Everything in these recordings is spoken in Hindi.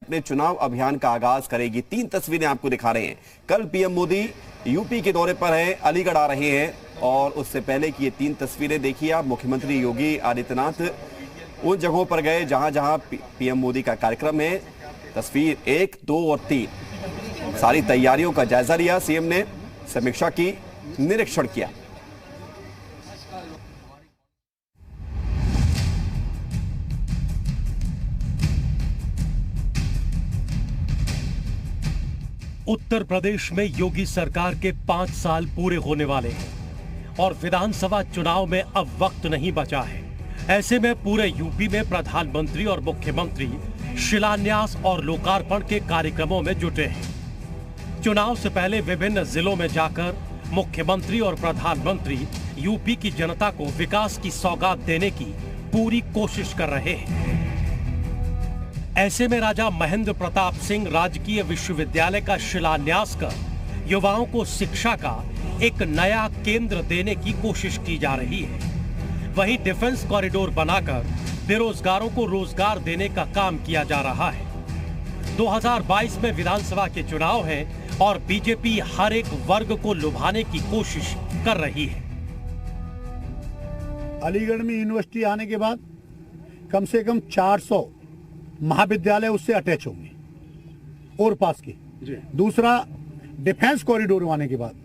अपने चुनाव अभियान का आगाज करेगी। 3 तस्वीरें आपको दिखा रहे हैं। कल पीएम मोदी यूपी के दौरे पर हैं, अलीगढ़ आ रहे हैं और उससे पहले की ये 3 तस्वीरें देखिए आप। मुख्यमंत्री योगी आदित्यनाथ उन जगहों पर गए जहां जहां पीएम मोदी का कार्यक्रम है। तस्वीर 1, 2 और 3, सारी तैयारियों का जायजा लिया सीएम ने, समीक्षा की, निरीक्षण किया। उत्तर प्रदेश में योगी सरकार के 5 साल पूरे होने वाले हैं और विधानसभा चुनाव में अब वक्त नहीं बचा है। ऐसे में पूरे यूपी में प्रधानमंत्री और मुख्यमंत्री शिलान्यास और लोकार्पण के कार्यक्रमों में जुटे हैं। चुनाव से पहले विभिन्न जिलों में जाकर मुख्यमंत्री और प्रधानमंत्री यूपी की जनता को विकास की सौगात देने की पूरी कोशिश कर रहे हैं। ऐसे में राजा महेंद्र प्रताप सिंह राजकीय विश्वविद्यालय का शिलान्यास कर युवाओं को शिक्षा का एक नया केंद्र देने की कोशिश की जा रही है। वहीं डिफेंस कॉरिडोर बनाकर बेरोजगारों को रोजगार देने का काम किया जा रहा है। 2022 में विधानसभा के चुनाव हैं और बीजेपी हर एक वर्ग को लुभाने की कोशिश कर रही है। अलीगढ़ में यूनिवर्सिटी आने के बाद कम से कम 400 महाविद्यालय उससे अटैच होंगे और पास के। दूसरा, डिफेंस कॉरिडोर आने के बाद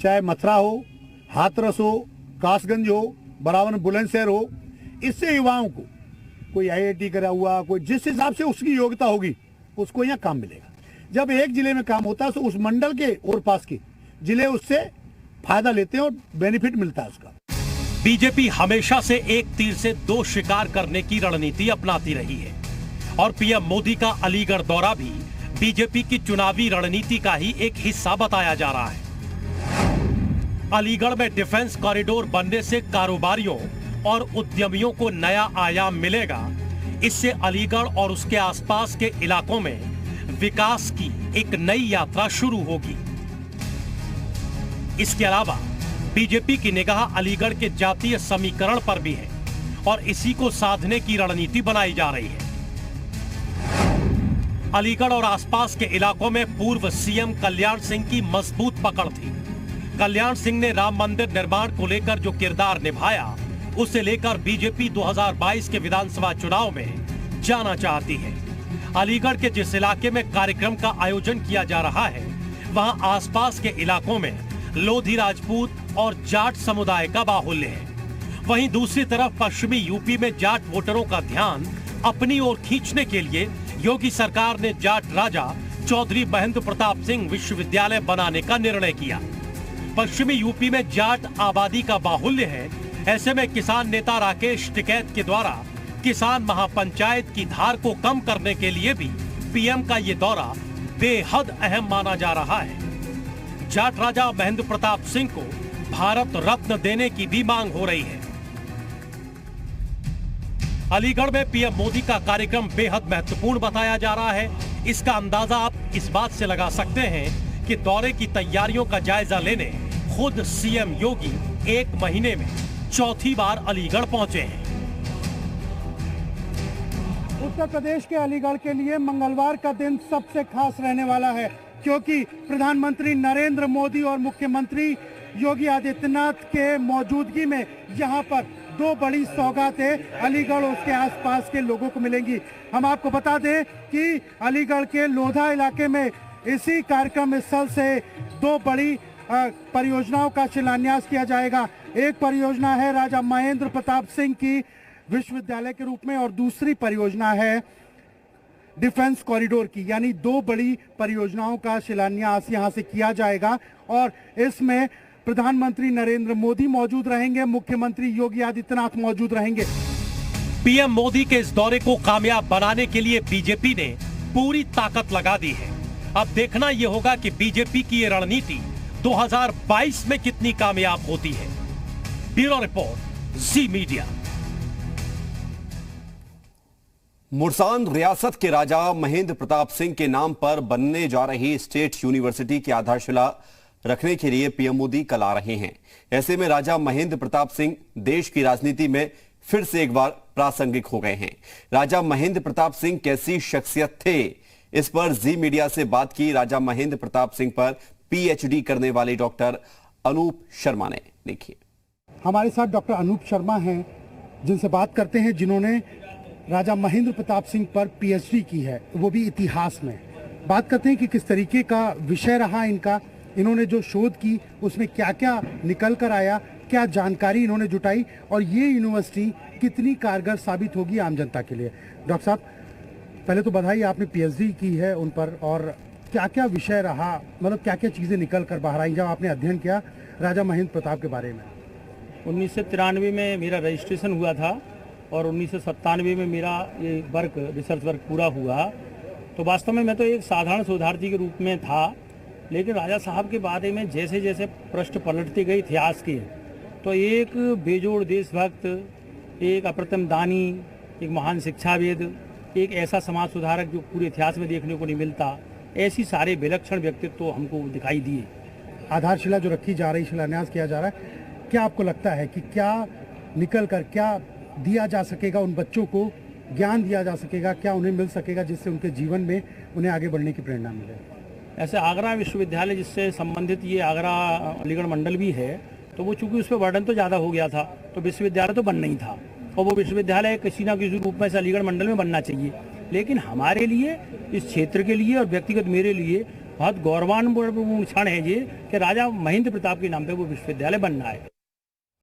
चाहे मथुरा हो, हाथरस हो, कासगंज हो, बरावन बुलंदशहर हो, इससे युवाओं को कोई आईआईटी करा हुआ, कोई जिस हिसाब से उसकी योग्यता होगी उसको यहाँ काम मिलेगा। जब एक जिले में काम होता है तो उस मंडल के और पास के जिले उससे फायदा लेते हैं और बेनिफिट मिलता है उसका। बीजेपी हमेशा से एक तीर से 2 शिकार करने की रणनीति अपनाती रही है और पीएम मोदी का अलीगढ़ दौरा भी बीजेपी की चुनावी रणनीति का ही एक हिस्सा बताया जा रहा है। अलीगढ़ में डिफेंस कॉरिडोर बनने से कारोबारियों और उद्यमियों को नया आयाम मिलेगा। इससे अलीगढ़ और उसके आसपास के इलाकों में विकास की एक नई यात्रा शुरू होगी। इसके अलावा बीजेपी की निगाह अलीगढ़ के जातीय समीकरण पर भी है और इसी को साधने की रणनीति बनाई जा रही है। अलीगढ़ और आसपास के इलाकों में पूर्व सीएम कल्याण सिंह की मजबूत पकड़ थी। कल्याण सिंह ने राम मंदिर निर्माण को लेकर जो किरदार निभाया, उसे लेकर बीजेपी 2022 के विधानसभा चुनाव में जाना चाहती है। अलीगढ़ के जिस इलाके में कार्यक्रम का आयोजन किया जा रहा है, वहां आसपास के इलाकों में लोधी राजपूत और जाट समुदाय का बाहुल्य है। वहीं दूसरी तरफ पश्चिमी यूपी में जाट वोटरों का ध्यान अपनी ओर खींचने के लिए योगी सरकार ने जाट राजा चौधरी महेंद्र प्रताप सिंह विश्वविद्यालय बनाने का निर्णय किया। पश्चिमी यूपी में जाट आबादी का बाहुल्य है। ऐसे में किसान नेता राकेश टिकैत के द्वारा किसान महापंचायत की धार को कम करने के लिए भी पीएम का ये दौरा बेहद अहम माना जा रहा है। जाट राजा महेंद्र प्रताप सिंह को भारत रत्न देने की भी मांग हो रही है। अलीगढ़ में पीएम मोदी का कार्यक्रम बेहद महत्वपूर्ण बताया जा रहा है। इसका अंदाजा आप इस बात से लगा सकते हैं कि दौरे की तैयारियों का जायजा लेने खुद सीएम योगी 1 महीने में 4थी बार अलीगढ़ पहुंचे हैं। उत्तर प्रदेश के अलीगढ़ के लिए मंगलवार का दिन सबसे खास रहने वाला है, क्योंकि प्रधानमंत्री नरेंद्र मोदी और मुख्यमंत्री योगी आदित्यनाथ के मौजूदगी में यहां पर 2 बड़ी सौगातें अलीगढ़ और उसके आसपास के लोगों को मिलेंगी। हम आपको बता दें कि अलीगढ़ के लोधा इलाके में इसी कार्यक्रम स्थल से 2 बड़ी परियोजनाओं का शिलान्यास किया जाएगा। एक परियोजना है राजा महेंद्र प्रताप सिंह की विश्वविद्यालय के रूप में और दूसरी परियोजना है डिफेंस कॉरिडोर की, यानी 2 बड़ी परियोजनाओं का शिलान्यास यहां से किया जाएगा और इसमें प्रधानमंत्री नरेंद्र मोदी मौजूद रहेंगे, मुख्यमंत्री योगी आदित्यनाथ मौजूद रहेंगे। पीएम मोदी के इस दौरे को कामयाब बनाने के लिए बीजेपी ने पूरी ताकत लगा दी है। अब देखना यह होगा कि बीजेपी की ये रणनीति 2022 में कितनी कामयाब होती है। ब्यूरो रिपोर्ट, जी मीडिया। मुरसान रियासत के राजा महेंद्र प्रताप सिंह के नाम पर बनने जा रही स्टेट यूनिवर्सिटी की आधारशिला रखने के लिए पीएम मोदी कल आ रहे हैं। ऐसे में राजा महेंद्र प्रताप सिंह देश की राजनीति में फिर से एक बार प्रासंगिक हो गए हैं। राजा महेंद्र प्रताप सिंह कैसी शख्सियत थे, इस पर जी मीडिया से बात की राजा महेंद्र प्रताप सिंह पर पीएचडी करने वाले डॉक्टर अनूप शर्मा ने। देखिए, हमारे साथ डॉक्टर अनूप शर्मा हैं, जिनसे बात करते हैं, जिन्होंने राजा महेंद्र प्रताप सिंह पर पीएचडी की है, वो भी इतिहास में। बात करते हैं कि किस तरीके का विषय रहा इनका, इन्होंने जो शोध की उसमें क्या क्या निकल कर आया, क्या जानकारी इन्होंने जुटाई और ये यूनिवर्सिटी कितनी कारगर साबित होगी आम जनता के लिए। डॉक्टर साहब, पहले तो बधाई, आपने पीएचडी की है उन पर, और क्या क्या विषय रहा, मतलब क्या क्या चीज़ें निकल कर बाहर आई जब आपने अध्ययन किया राजा महेंद्र प्रताप के बारे में। 1993 में मेरा रजिस्ट्रेशन हुआ था और 1997 में मेरा ये रिसर्च वर्क पूरा हुआ। तो वास्तव में मैं तो एक साधारण शोधार्थी के रूप में था, लेकिन राजा साहब के बारे में जैसे जैसे प्रश्न पलटते गए इतिहास के, तो एक बेजोड़ देशभक्त, एक अप्रतिम दानी, एक महान शिक्षाविद, एक ऐसा समाज सुधारक जो पूरे इतिहास में देखने को नहीं मिलता, ऐसी सारे विलक्षण व्यक्तित्व तो हमको दिखाई दिए। आधारशिला जो रखी जा रही, शिलान्यास किया जा रहा है, क्या आपको लगता है कि क्या निकल कर क्या दिया जा सकेगा उन बच्चों को, ज्ञान दिया जा सकेगा, क्या उन्हें मिल सकेगा जिससे उनके जीवन में उन्हें आगे बढ़ने की प्रेरणा मिले? ऐसे आगरा विश्वविद्यालय जिससे संबंधित ये आगरा अलीगढ़ मंडल भी है, तो वो चूंकि उस पर वर्डन तो ज़्यादा हो गया था, तो विश्वविद्यालय तो बन नहीं था, और वो विश्वविद्यालय किसी ना किसी रूप में से अलीगढ़ मंडल में बनना चाहिए। लेकिन हमारे लिए, इस क्षेत्र के लिए और व्यक्तिगत मेरे लिए बहुत गौरवान्वित क्षण है ये कि राजा महेंद्र प्रताप के नाम पे वो विश्वविद्यालय बनना है।